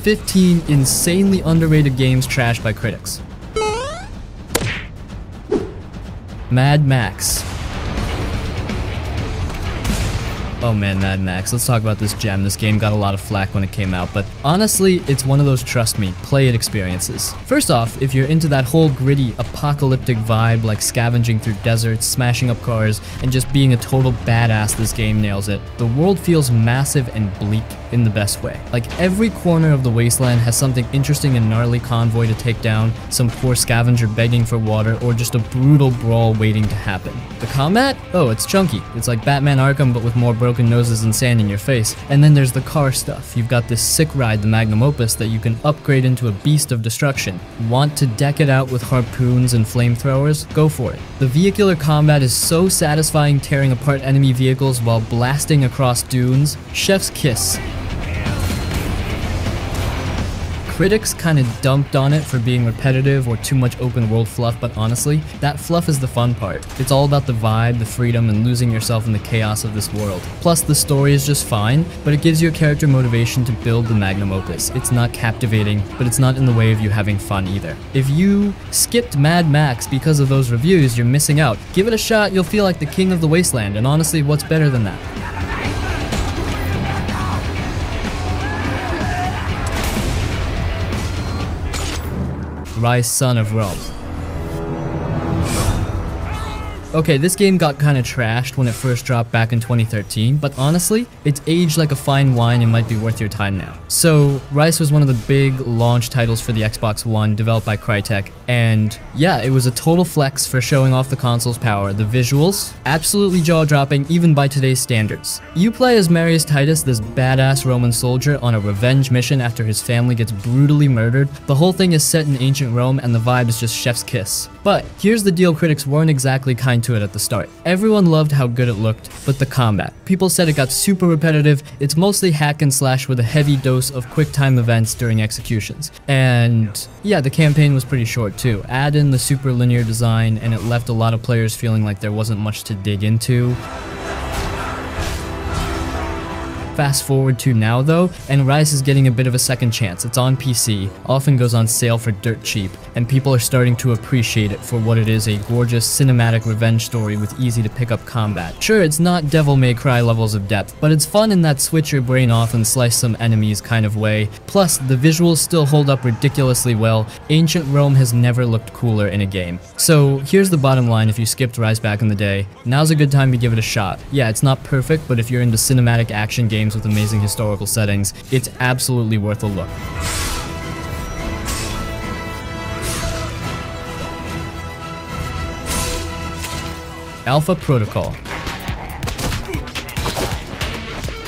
15 insanely underrated games trashed by critics. Mad Max. Oh man, Mad Max. Let's talk about this gem. This game got a lot of flack when it came out, but honestly, it's one of those trust me, play it experiences. First off, if you're into that whole gritty, apocalyptic vibe like scavenging through deserts, smashing up cars, and just being a total badass, this game nails it. The world feels massive and bleak in the best way. Like every corner of the wasteland has something interesting and gnarly convoy to take down, some poor scavenger begging for water, or just a brutal brawl waiting to happen. The combat? Oh, it's chunky. It's like Batman Arkham, but with more broken noses and sand in your face. And then there's the car stuff. You've got this sick ride, the Magnum Opus, that you can upgrade into a beast of destruction. Want to deck it out with harpoons and flamethrowers? Go for it. The vehicular combat is so satisfying, tearing apart enemy vehicles while blasting across dunes. Chef's kiss. Critics kind of dumped on it for being repetitive or too much open world fluff, but honestly, that fluff is the fun part. It's all about the vibe, the freedom, and losing yourself in the chaos of this world. Plus, the story is just fine, but it gives your character motivation to build the Magnum Opus. It's not captivating, but it's not in the way of you having fun either. If you skipped Mad Max because of those reviews, you're missing out. Give it a shot, you'll feel like the king of the wasteland, and honestly, what's better than that? Ryse Son of Rome. Okay, this game got kinda trashed when it first dropped back in 2013, but honestly, it's aged like a fine wine and might be worth your time now. So, Ryse was one of the big launch titles for the Xbox One, developed by Crytek, and yeah, it was a total flex for showing off the console's power. The visuals, absolutely jaw-dropping even by today's standards. You play as Marius Titus, this badass Roman soldier, on a revenge mission after his family gets brutally murdered. The whole thing is set in ancient Rome, and the vibe is just chef's kiss. But here's the deal, critics weren't exactly kind to it at the start. Everyone loved how good it looked, but the combat. People said it got super repetitive. It's mostly hack and slash with a heavy dose of quick time events during executions. And yeah, the campaign was pretty short too. Add in the super linear design and it left a lot of players feeling like there wasn't much to dig into. Fast forward to now though, and Ryse is getting a bit of a second chance. It's on PC, often goes on sale for dirt cheap, and people are starting to appreciate it for what it is, a gorgeous cinematic revenge story with easy to pick up combat. Sure, it's not Devil May Cry levels of depth, but it's fun in that switch your brain off and slice some enemies kind of way. Plus, the visuals still hold up ridiculously well. Ancient Rome has never looked cooler in a game. So here's the bottom line if you skipped Ryse back in the day. Now's a good time to give it a shot. Yeah, it's not perfect, but if you're into cinematic action games with amazing historical settings, it's absolutely worth a look. Alpha Protocol.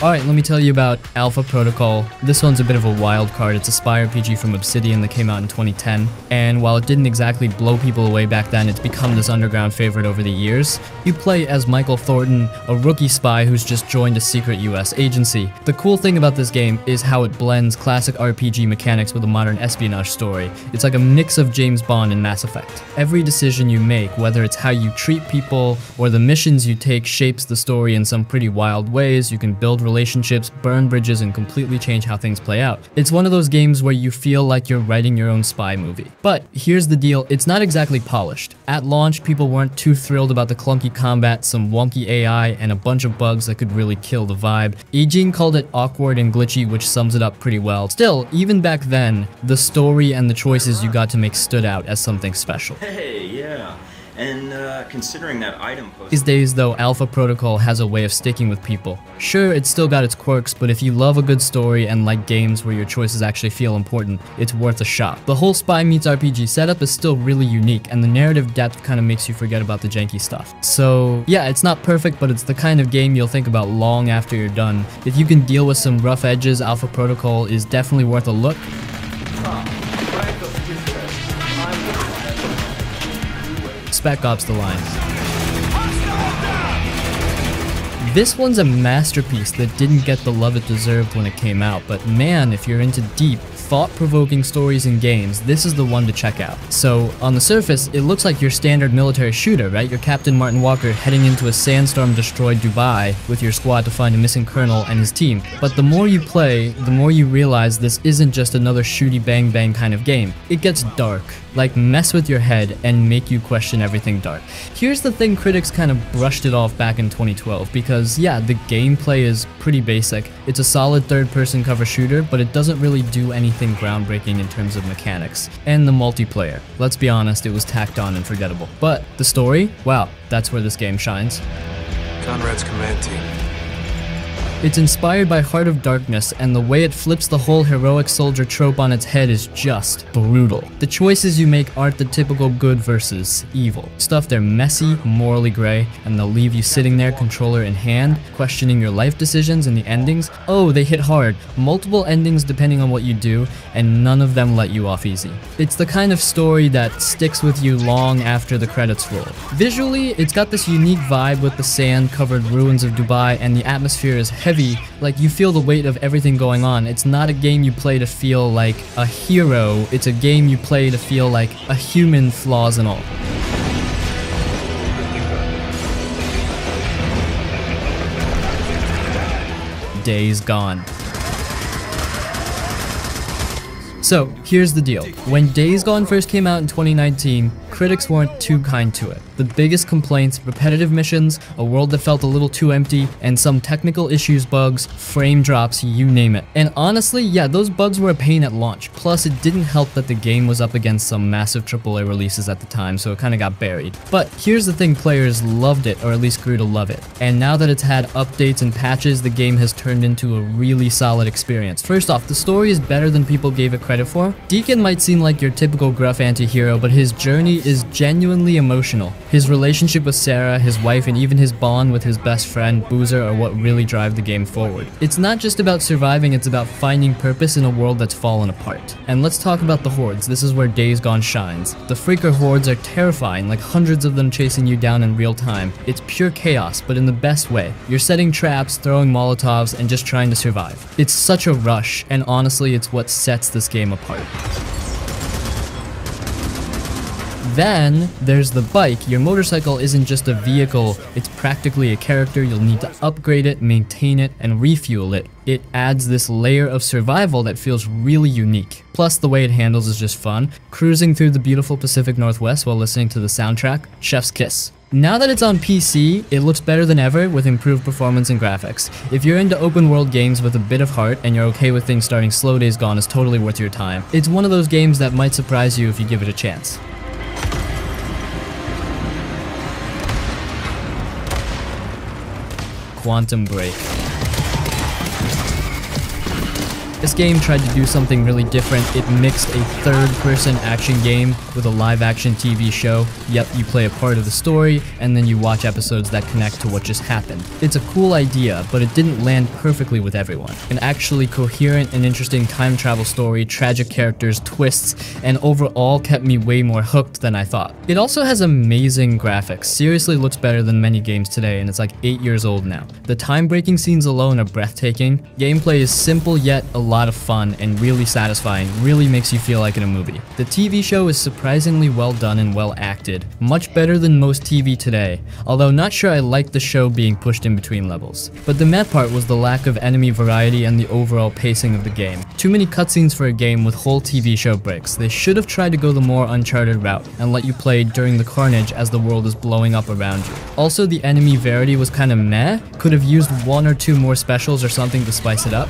Alright, let me tell you about Alpha Protocol. This one's a bit of a wild card. It's a spy RPG from Obsidian that came out in 2010, and while it didn't exactly blow people away back then, it's become this underground favorite over the years. You play as Michael Thornton, a rookie spy who's just joined a secret US agency. The cool thing about this game is how it blends classic RPG mechanics with a modern espionage story. It's like a mix of James Bond and Mass Effect. Every decision you make, whether it's how you treat people or the missions you take, shapes the story in some pretty wild ways. You can build relationships, burn bridges, and completely change how things play out. It's one of those games where you feel like you're writing your own spy movie. But here's the deal, it's not exactly polished. At launch, people weren't too thrilled about the clunky combat, some wonky AI, and a bunch of bugs that could really kill the vibe. Eugene called it awkward and glitchy, which sums it up pretty well. Still, even back then, the story and the choices you got to make stood out as something special. Hey, yeah. And considering that item post... These days though, Alpha Protocol has a way of sticking with people. Sure, it's still got its quirks, but if you love a good story and like games where your choices actually feel important, it's worth a shot. The whole spy meets RPG setup is still really unique, and the narrative depth kind of makes you forget about the janky stuff. So yeah, it's not perfect, but it's the kind of game you'll think about long after you're done. If you can deal with some rough edges, Alpha Protocol is definitely worth a look. Spec Ops: The Line. This one's a masterpiece that didn't get the love it deserved when it came out, but man, if you're into deep, thought-provoking stories and games, this is the one to check out. So, on the surface, it looks like your standard military shooter, right? You're Captain Martin Walker heading into a sandstorm-destroyed Dubai with your squad to find a missing colonel and his team. But the more you play, the more you realize this isn't just another shooty bang-bang kind of game. It gets dark, like mess with your head and make you question everything dark. Here's the thing, critics kind of brushed it off back in 2012 because, yeah, the gameplay is pretty basic. It's a solid third-person cover shooter, but it doesn't really do anything groundbreaking in terms of mechanics. And the multiplayer, let's be honest, it was tacked on and forgettable. But the story, wow, that's where this game shines. Conrad's command team. It's inspired by Heart of Darkness, and the way it flips the whole heroic soldier trope on its head is just brutal. The choices you make aren't the typical good versus evil. Stuff, they're messy, morally gray, and they'll leave you sitting there controller in hand, questioning your life decisions and the endings. Oh, they hit hard. Multiple endings depending on what you do, and none of them let you off easy. It's the kind of story that sticks with you long after the credits roll. Visually, it's got this unique vibe with the sand-covered ruins of Dubai, and the atmosphere is heavy, like you feel the weight of everything going on. It's not a game you play to feel like a hero, it's a game you play to feel like a human, flaws and all. Days Gone. So, here's the deal. When Days Gone first came out in 2019, critics weren't too kind to it. The biggest complaints, repetitive missions, a world that felt a little too empty, and some technical issues, bugs, frame drops, you name it. And honestly, yeah, those bugs were a pain at launch. Plus, it didn't help that the game was up against some massive AAA releases at the time, so it kinda got buried. But here's the thing, players loved it, or at least grew to love it. And now that it's had updates and patches, the game has turned into a really solid experience. First off, the story is better than people gave it credit for. Deacon might seem like your typical gruff anti-hero, but his journey is genuinely emotional. His relationship with Sarah, his wife, and even his bond with his best friend, Boozer, are what really drive the game forward. It's not just about surviving, it's about finding purpose in a world that's fallen apart. And let's talk about the hordes. This is where Days Gone shines. The freaker hordes are terrifying, like hundreds of them chasing you down in real time. It's pure chaos, but in the best way. You're setting traps, throwing Molotovs, and just trying to survive. It's such a rush, and honestly, it's what sets this game apart. Then, there's the bike. Your motorcycle isn't just a vehicle, it's practically a character. You'll need to upgrade it, maintain it, and refuel it. It adds this layer of survival that feels really unique. Plus, the way it handles is just fun. Cruising through the beautiful Pacific Northwest while listening to the soundtrack, chef's kiss. Now that it's on PC, it looks better than ever with improved performance and graphics. If you're into open world games with a bit of heart and you're okay with things starting slow, Days Gone is totally worth your time. It's one of those games that might surprise you if you give it a chance. Quantum Break. This game tried to do something really different. It mixed a third-person action game with a live-action TV show. Yep, you play a part of the story, and then you watch episodes that connect to what just happened. It's a cool idea, but it didn't land perfectly with everyone. An actually coherent and interesting time travel story, tragic characters, twists, and overall kept me way more hooked than I thought. It also has amazing graphics. Seriously looks better than many games today, and it's like 8 years old now. The time-breaking scenes alone are breathtaking. Gameplay is simple yet a lot of fun and really satisfying, really makes you feel like in a movie. The TV show is surprisingly well done and well acted, much better than most TV today, although not sure I liked the show being pushed in between levels. But the meh part was the lack of enemy variety and the overall pacing of the game. Too many cutscenes for a game with whole TV show breaks. They should have tried to go the more Uncharted route and let you play during the carnage as the world is blowing up around you. Also, the enemy variety was kinda meh, could have used 1 or 2 more specials or something to spice it up.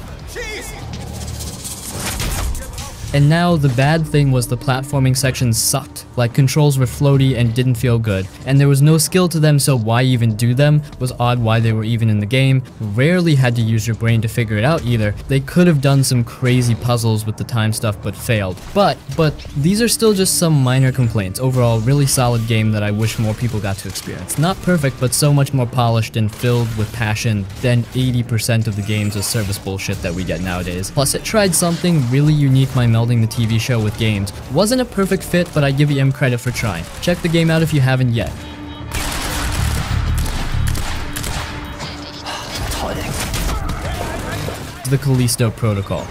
And now, the bad thing was the platforming sections sucked. Like, controls were floaty and didn't feel good. And there was no skill to them, so why even do them? Was odd why they were even in the game. Rarely had to use your brain to figure it out either. They could have done some crazy puzzles with the time stuff but failed. But these are still just some minor complaints. Overall, really solid game that I wish more people got to experience. Not perfect, but so much more polished and filled with passion than 80% of the games of service bullshit that we get nowadays. Plus, it tried something really unique by melding the TV show with games. Wasn't a perfect fit, but I give EM credit for trying. Check the game out if you haven't yet. the Callisto Protocol.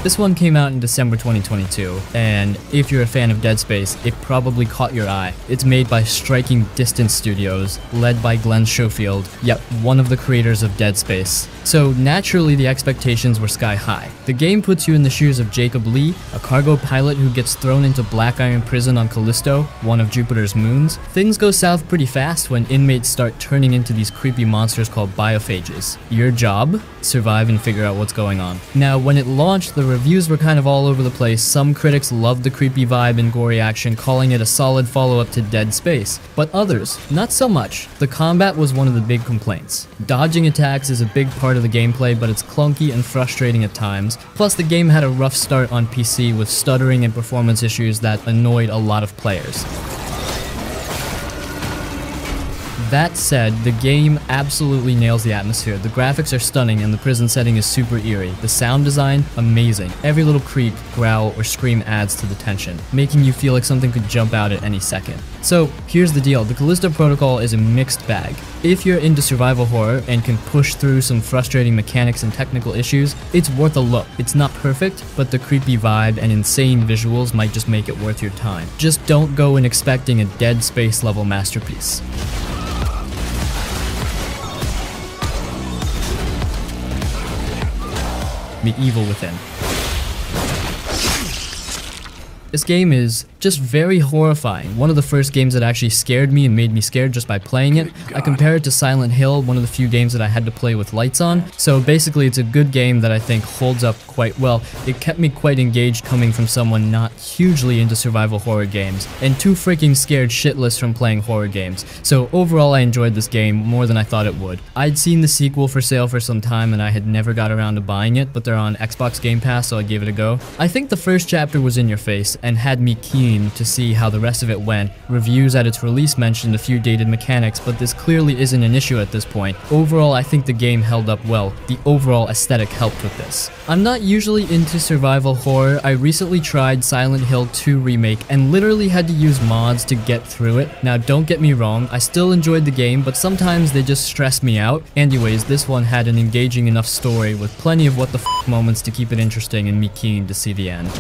This one came out in December 2022, and if you're a fan of Dead Space, it probably caught your eye. It's made by Striking Distance Studios, led by Glenn Schofield, yet one of the creators of Dead Space. So naturally the expectations were sky high. The game puts you in the shoes of Jacob Lee, a cargo pilot who gets thrown into Black Iron Prison on Callisto, one of Jupiter's moons. Things go south pretty fast when inmates start turning into these creepy monsters called biophages. Your job? Survive and figure out what's going on. Now, when it launched, the reviews were kind of all over the place. Some critics loved the creepy vibe and gory action, calling it a solid follow-up to Dead Space, but others, not so much. The combat was one of the big complaints. Dodging attacks is a big part of the gameplay, but it's clunky and frustrating at times. Plus, the game had a rough start on PC with stuttering and performance issues that annoyed a lot of players. That said, the game absolutely nails the atmosphere. The graphics are stunning and the prison setting is super eerie. The sound design, amazing. Every little creak, growl, or scream adds to the tension, making you feel like something could jump out at any second. So here's the deal, the Callisto Protocol is a mixed bag. If you're into survival horror and can push through some frustrating mechanics and technical issues, it's worth a look. It's not perfect, but the creepy vibe and insane visuals might just make it worth your time. Just don't go in expecting a Dead Space level masterpiece. The Evil Within. This game is just very horrifying. One of the first games that actually scared me and made me scared just by playing it. I compare it to Silent Hill, one of the few games that I had to play with lights on. So basically it's a good game that I think holds up quite well. It kept me quite engaged coming from someone not hugely into survival horror games, and too freaking scared shitless from playing horror games. So overall I enjoyed this game more than I thought it would. I'd seen the sequel for sale for some time and I had never got around to buying it, but they're on Xbox Game Pass, so I gave it a go. I think the first chapter was in your face and had me keen to see how the rest of it went. Reviews at its release mentioned a few dated mechanics, but this clearly isn't an issue at this point. Overall, I think the game held up well. The overall aesthetic helped with this. I'm not usually into survival horror. I recently tried Silent Hill 2 Remake and literally had to use mods to get through it. Now don't get me wrong, I still enjoyed the game, but sometimes they just stress me out. Anyways, this one had an engaging enough story with plenty of what the f moments to keep it interesting and me keen to see the end.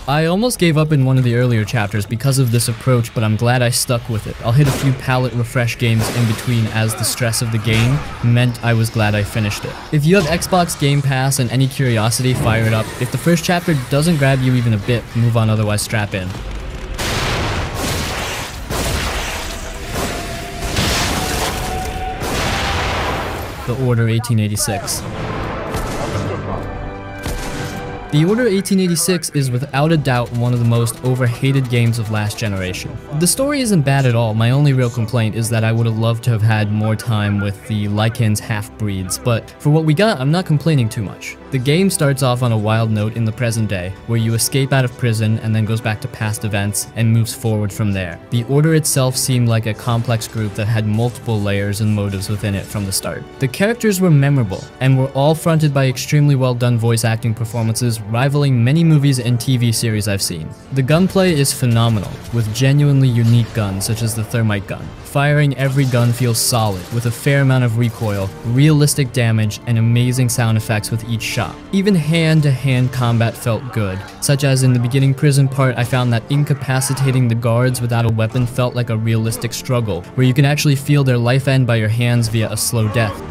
I almost gave up in one of the earlier chapters because of this approach, but I'm glad I stuck with it. I'll hit a few palette refresh games in between as the stress of the game meant I was glad I finished it. If you have Xbox Game Pass and any curiosity, fire it up. If the first chapter doesn't grab you even a bit, move on, otherwise strap in. The Order 1886. The Order 1886 is without a doubt one of the most overhated games of last generation. The story isn't bad at all. My only real complaint is that I would have loved to have had more time with the Lycans half-breeds, but for what we got, I'm not complaining too much. The game starts off on a wild note in the present day, where you escape out of prison and then goes back to past events and moves forward from there. The Order itself seemed like a complex group that had multiple layers and motives within it from the start. The characters were memorable, and were all fronted by extremely well done voice acting performances, rivaling many movies and TV series I've seen. The gunplay is phenomenal, with genuinely unique guns such as the thermite gun. Firing every gun feels solid, with a fair amount of recoil, realistic damage, and amazing sound effects with each shot. Even hand-to-hand combat felt good, such as in the beginning prison part I found that incapacitating the guards without a weapon felt like a realistic struggle, where you can actually feel their life end by your hands via a slow death.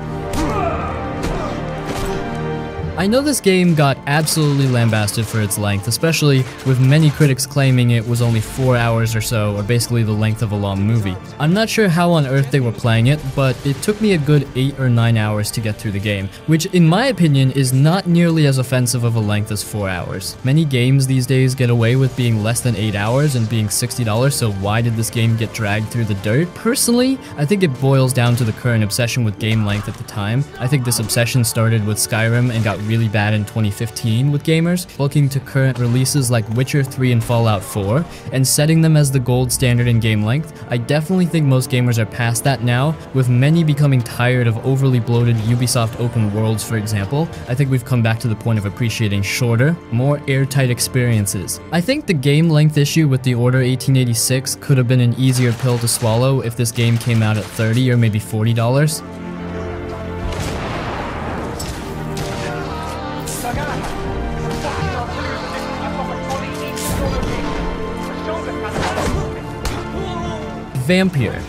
I know this game got absolutely lambasted for its length, especially with many critics claiming it was only 4 hours or so, or basically the length of a long movie. I'm not sure how on earth they were playing it, but it took me a good 8 or 9 hours to get through the game, which in my opinion is not nearly as offensive of a length as 4 hours. Many games these days get away with being less than 8 hours and being $60, so why did this game get dragged through the dirt? Personally, I think it boils down to the current obsession with game length at the time. I think this obsession started with Skyrim and got really bad in 2015 with gamers, looking to current releases like Witcher 3 and Fallout 4, and setting them as the gold standard in game length. I definitely think most gamers are past that now, with many becoming tired of overly bloated Ubisoft open worlds, for example. I think we've come back to the point of appreciating shorter, more airtight experiences. I think the game length issue with the Order 1886 could have been an easier pill to swallow if this game came out at $30 or maybe $40. Vampyr.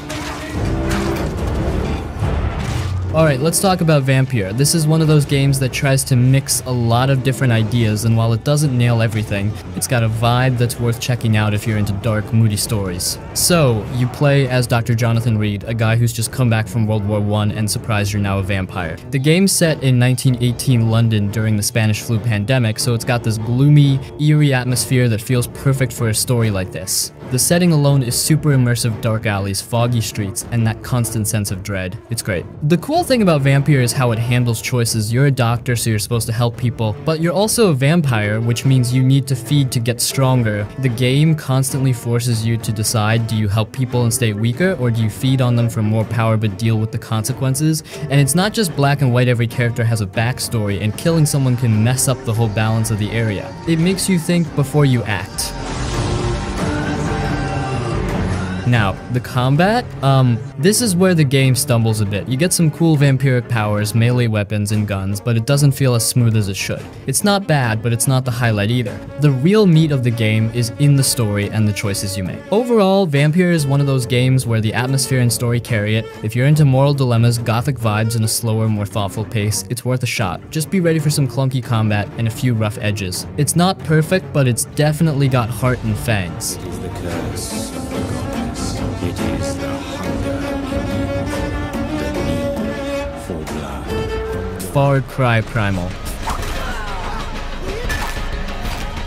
Alright, let's talk about Vampyr. This is one of those games that tries to mix a lot of different ideas, and while it doesn't nail everything, it's got a vibe that's worth checking out if you're into dark, moody stories. So, you play as Dr. Jonathan Reed, a guy who's just come back from World War I and surprised you're now a vampire. The game's set in 1918 London during the Spanish flu pandemic, so it's got this gloomy, eerie atmosphere that feels perfect for a story like this. The setting alone is super immersive, dark alleys, foggy streets, and that constant sense of dread. It's great. The cool thing about Vampyr is how it handles choices. You're a doctor, so you're supposed to help people, but you're also a vampire, which means you need to feed to get stronger. The game constantly forces you to decide, do you help people and stay weaker, or do you feed on them for more power but deal with the consequences? And it's not just black and white, every character has a backstory, and killing someone can mess up the whole balance of the area. It makes you think before you act. Now, the combat, this is where the game stumbles a bit. You get some cool vampiric powers, melee weapons, and guns, but it doesn't feel as smooth as it should. It's not bad, but it's not the highlight either. The real meat of the game is in the story and the choices you make. Overall, Vampyr is one of those games where the atmosphere and story carry it. If you're into moral dilemmas, gothic vibes, and a slower, more thoughtful pace, it's worth a shot. Just be ready for some clunky combat and a few rough edges. It's not perfect, but it's definitely got heart and fangs. It is the curse of the gods. It is the hunger, the need for blood. Cry Primal.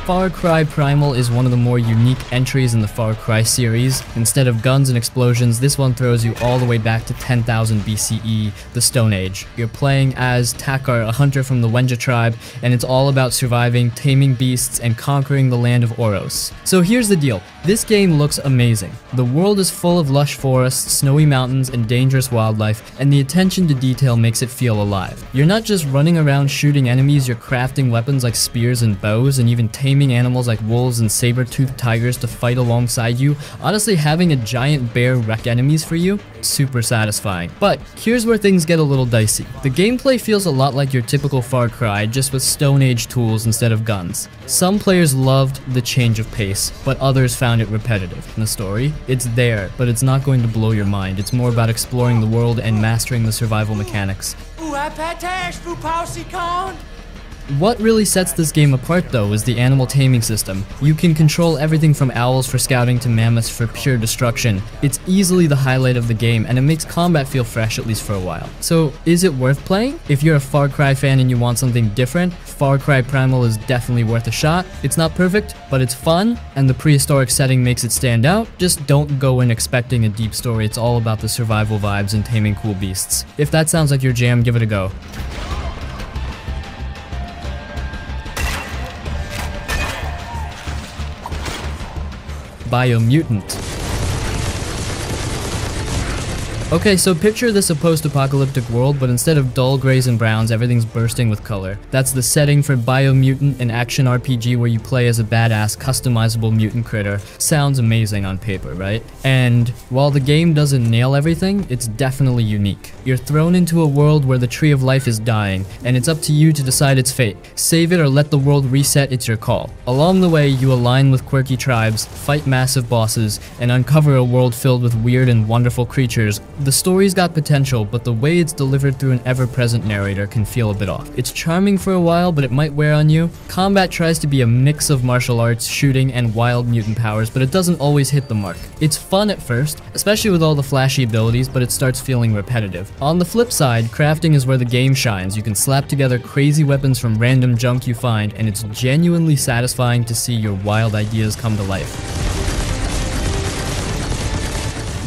Far Cry Primal is one of the more unique entries in the Far Cry series. Instead of guns and explosions, this one throws you all the way back to 10,000 BCE, the Stone Age. You're playing as Takar, a hunter from the Wenja tribe, and it's all about surviving, taming beasts, and conquering the land of Oros. So here's the deal. This game looks amazing. The world is full of lush forests, snowy mountains, and dangerous wildlife, and the attention to detail makes it feel alive. You're not just running around shooting enemies, you're crafting weapons like spears and bows, and even taming animals like wolves and saber-toothed tigers to fight alongside you. Honestly, having a giant bear wreck enemies for you, super satisfying. But here's where things get a little dicey. The gameplay feels a lot like your typical Far Cry, just with Stone Age tools instead of guns. Some players loved the change of pace, but others found it repetitive. In the story, it's there, but it's not going to blow your mind. It's more about exploring the world and mastering the survival mechanics. What really sets this game apart though is the animal taming system. You can control everything from owls for scouting to mammoths for pure destruction. It's easily the highlight of the game, and it makes combat feel fresh at least for a while. So is it worth playing? If you're a Far Cry fan and you want something different, Far Cry Primal is definitely worth a shot. It's not perfect, but it's fun, and the prehistoric setting makes it stand out. Just don't go in expecting a deep story. It's all about the survival vibes and taming cool beasts. If that sounds like your jam, give it a go. Biomutant. Okay, so picture this a post-apocalyptic world, but instead of dull grays and browns, everything's bursting with color. That's the setting for Biomutant, an action RPG where you play as a badass, customizable mutant critter. Sounds amazing on paper, right? And while the game doesn't nail everything, it's definitely unique. You're thrown into a world where the tree of life is dying, and it's up to you to decide its fate. Save it or let the world reset, it's your call. Along the way, you align with quirky tribes, fight massive bosses, and uncover a world filled with weird and wonderful creatures. The story's got potential, but the way it's delivered through an ever-present narrator can feel a bit off. It's charming for a while, but it might wear on you. Combat tries to be a mix of martial arts, shooting, and wild mutant powers, but it doesn't always hit the mark. It's fun at first, especially with all the flashy abilities, but it starts feeling repetitive. On the flip side, crafting is where the game shines. You can slap together crazy weapons from random junk you find, and it's genuinely satisfying to see your wild ideas come to life.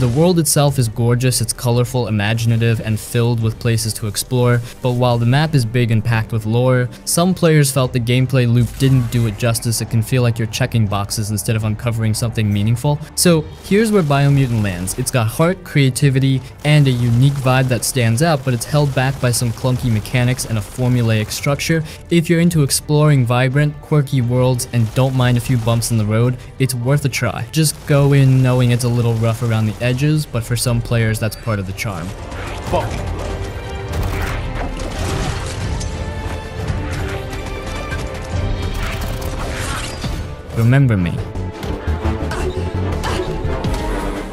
The world itself is gorgeous, it's colorful, imaginative, and filled with places to explore, but while the map is big and packed with lore, some players felt the gameplay loop didn't do it justice. It can feel like you're checking boxes instead of uncovering something meaningful. So here's where Biomutant lands. It's got heart, creativity, and a unique vibe that stands out, but it's held back by some clunky mechanics and a formulaic structure. If you're into exploring vibrant, quirky worlds and don't mind a few bumps in the road, it's worth a try. Just go in knowing it's a little rough around the edges, but for some players that's part of the charm. Remember me.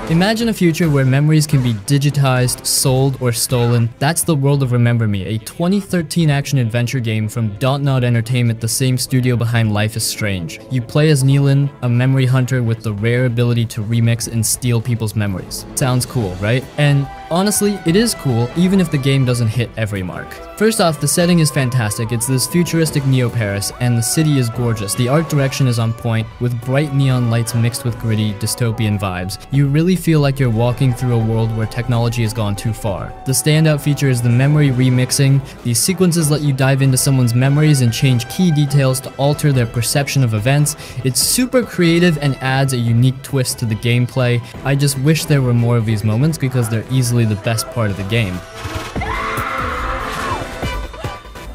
Imagine a future where memories can be digitized, sold, or stolen. That's the world of Remember Me, a 2013 action-adventure game from Dontnod Entertainment, the same studio behind Life is Strange. You play as Nealon, a memory hunter with the rare ability to remix and steal people's memories. Sounds cool, right? And honestly, it is cool, even if the game doesn't hit every mark. First off, the setting is fantastic. It's this futuristic Neo-Paris, and the city is gorgeous. The art direction is on point, with bright neon lights mixed with gritty, dystopian vibes. You really feel like you're walking through a world where technology has gone too far. The standout feature is the memory remixing. These sequences let you dive into someone's memories and change key details to alter their perception of events. It's super creative and adds a unique twist to the gameplay. I just wish there were more of these moments because they're easily the best part of the game.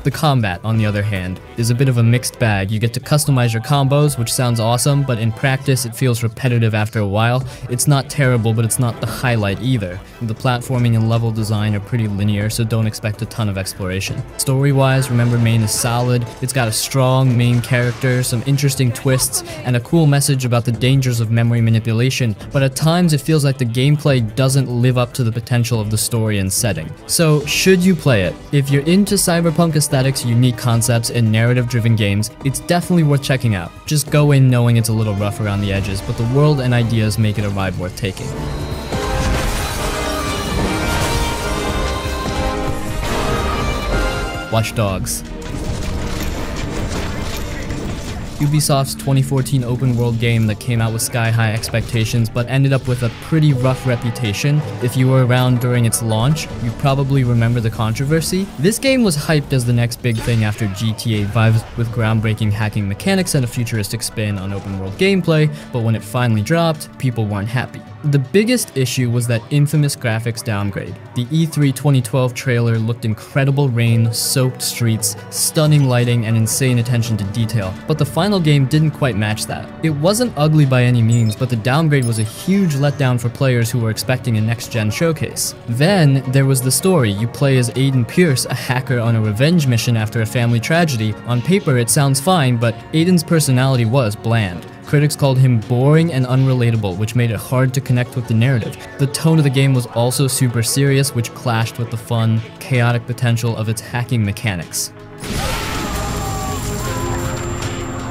The combat, on the other hand, is a bit of a mixed bag. You get to customize your combos, which sounds awesome, but in practice it feels repetitive after a while. It's not terrible, but it's not the highlight either. The platforming and level design are pretty linear, so don't expect a ton of exploration. Story-wise, Remember Me is solid. It's got a strong main character, some interesting twists, and a cool message about the dangers of memory manipulation, but at times it feels like the gameplay doesn't live up to the potential of the story and setting. So, should you play it? If you're into cyberpunk aesthetics, unique concepts, and narrative-driven games, it's definitely worth checking out. Just go in knowing it's a little rough around the edges, but the world and ideas make it a ride worth taking. Watch Dogs. Ubisoft's 2014 open-world game that came out with sky-high expectations but ended up with a pretty rough reputation. If you were around during its launch, you probably remember the controversy. This game was hyped as the next big thing after GTA vibes with groundbreaking hacking mechanics and a futuristic spin on open-world gameplay, but when it finally dropped, people weren't happy. The biggest issue was that infamous graphics downgrade. The E3 2012 trailer looked incredible: rain, soaked streets, stunning lighting, and insane attention to detail, but the final game didn't quite match that. It wasn't ugly by any means, but the downgrade was a huge letdown for players who were expecting a next-gen showcase. Then, there was the story. You play as Aiden Pierce, a hacker on a revenge mission after a family tragedy. On paper, it sounds fine, but Aiden's personality was bland. Critics called him boring and unrelatable, which made it hard to connect with the narrative. The tone of the game was also super serious, which clashed with the fun, chaotic potential of its hacking mechanics.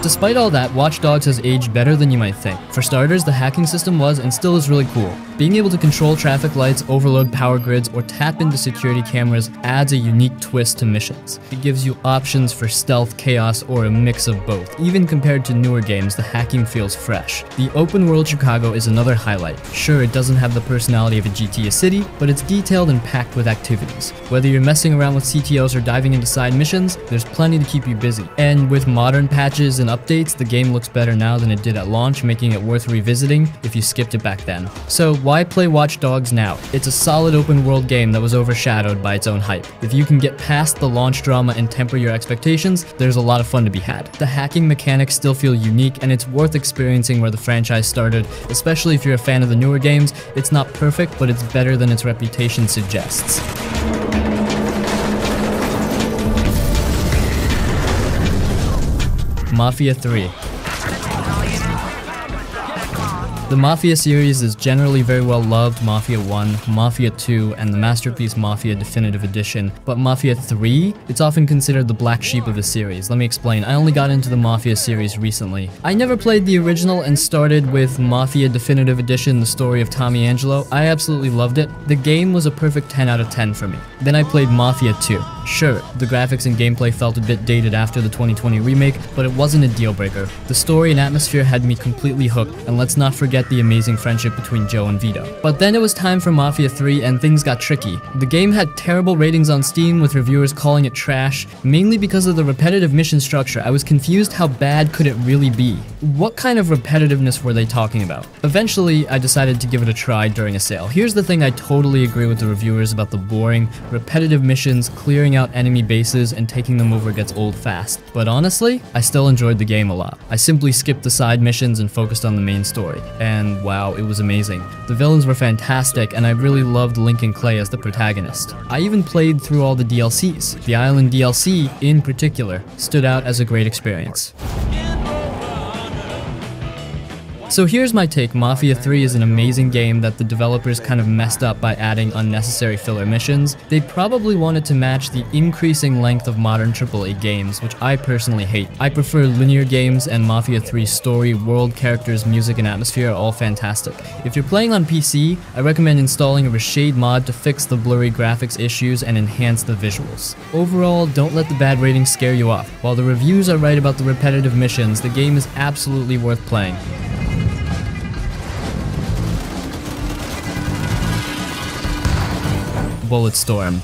Despite all that, Watch Dogs has aged better than you might think. For starters, the hacking system was and still is really cool. Being able to control traffic lights, overload power grids, or tap into security cameras adds a unique twist to missions. It gives you options for stealth, chaos, or a mix of both. Even compared to newer games, the hacking feels fresh. The open world Chicago is another highlight. Sure, it doesn't have the personality of a GTA city, but it's detailed and packed with activities. Whether you're messing around with CTOs or diving into side missions, there's plenty to keep you busy. And with modern patches and updates, the game looks better now than it did at launch, making it worth revisiting if you skipped it back then. So why play Watch Dogs now? It's a solid open world game that was overshadowed by its own hype. If you can get past the launch drama and temper your expectations, there's a lot of fun to be had. The hacking mechanics still feel unique, and it's worth experiencing where the franchise started, especially if you're a fan of the newer games. It's not perfect, but it's better than its reputation suggests. Mafia 3. The Mafia series is generally very well loved. Mafia 1, Mafia 2, and the masterpiece Mafia Definitive Edition. But Mafia 3? It's often considered the black sheep of the series. Let me explain. I only got into the Mafia series recently. I never played the original and started with Mafia Definitive Edition, the story of Tommy Angelo. I absolutely loved it. The game was a perfect 10 out of 10 for me. Then I played Mafia 2. Sure, the graphics and gameplay felt a bit dated after the 2020 remake, but it wasn't a deal breaker. The story and atmosphere had me completely hooked, and let's not forget the amazing friendship between Joe and Vito. But then it was time for Mafia 3 and things got tricky. The game had terrible ratings on Steam, with reviewers calling it trash, mainly because of the repetitive mission structure. I was confused how bad could it really be. What kind of repetitiveness were they talking about? Eventually, I decided to give it a try during a sale. Here's the thing, I totally agree with the reviewers about the boring, repetitive missions, clearing out enemy bases and taking them over gets old fast. But honestly, I still enjoyed the game a lot. I simply skipped the side missions and focused on the main story. And wow, it was amazing. The villains were fantastic, and I really loved Link and Clay as the protagonist. I even played through all the DLCs. The Island DLC, in particular, stood out as a great experience. So here's my take. Mafia 3 is an amazing game that the developers kind of messed up by adding unnecessary filler missions. They probably wanted to match the increasing length of modern AAA games, which I personally hate. I prefer linear games, and Mafia 3's story, world, characters, music, and atmosphere are all fantastic. If you're playing on PC, I recommend installing a Reshade mod to fix the blurry graphics issues and enhance the visuals. Overall, don't let the bad ratings scare you off. While the reviews are right about the repetitive missions, the game is absolutely worth playing. Bulletstorm.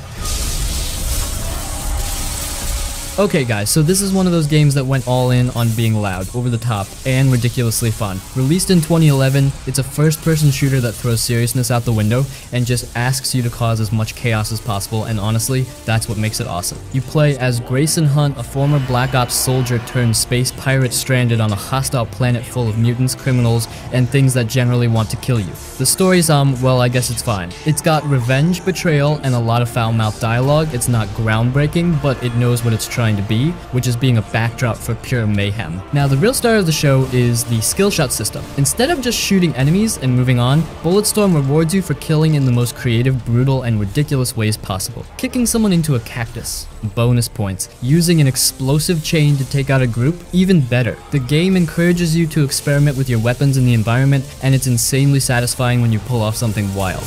Okay guys, so this is one of those games that went all in on being loud, over the top, and ridiculously fun. Released in 2011, it's a first-person shooter that throws seriousness out the window and just asks you to cause as much chaos as possible, and honestly, that's what makes it awesome. You play as Grayson Hunt, a former Black Ops soldier turned space pirate stranded on a hostile planet full of mutants, criminals, and things that generally want to kill you. The story's well, I guess it's fine. It's got revenge, betrayal, and a lot of foul-mouthed dialogue. It's not groundbreaking, but it knows what it's trying to be, which is being a backdrop for pure mayhem. Now, the real star of the show is the skill shot system. Instead of just shooting enemies and moving on, Bulletstorm rewards you for killing in the most creative, brutal, and ridiculous ways possible. Kicking someone into a cactus. Bonus points. Using an explosive chain to take out a group. Even better. The game encourages you to experiment with your weapons in the environment, and it's insanely satisfying when you pull off something wild.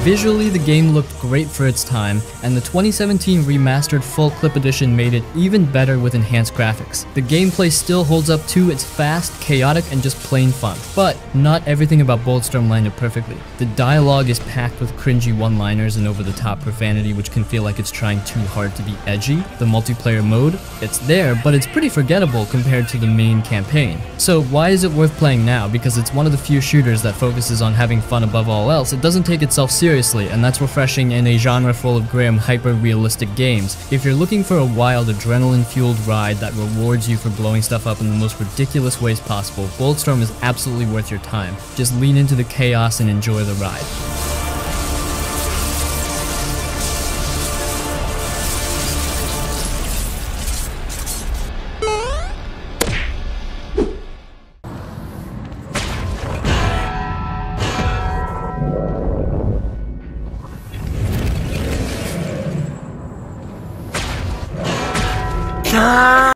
Visually, the game looked great for its time, and the 2017 remastered full clip edition made it even better with enhanced graphics. The gameplay still holds up too. It's fast, chaotic, and just plain fun. But not everything about Bulletstorm landed perfectly. The dialogue is packed with cringy one-liners and over-the-top profanity, which can feel like it's trying too hard to be edgy. The multiplayer mode, it's there, but it's pretty forgettable compared to the main campaign. So why is it worth playing now? Because it's one of the few shooters that focuses on having fun above all else. It doesn't take itself seriously, and that's refreshing in a genre full of grim, hyper-realistic games. If you're looking for a wild, adrenaline-fueled ride that rewards you for blowing stuff up in the most ridiculous ways possible, Bulletstorm is absolutely worth your time. Just lean into the chaos and enjoy the ride.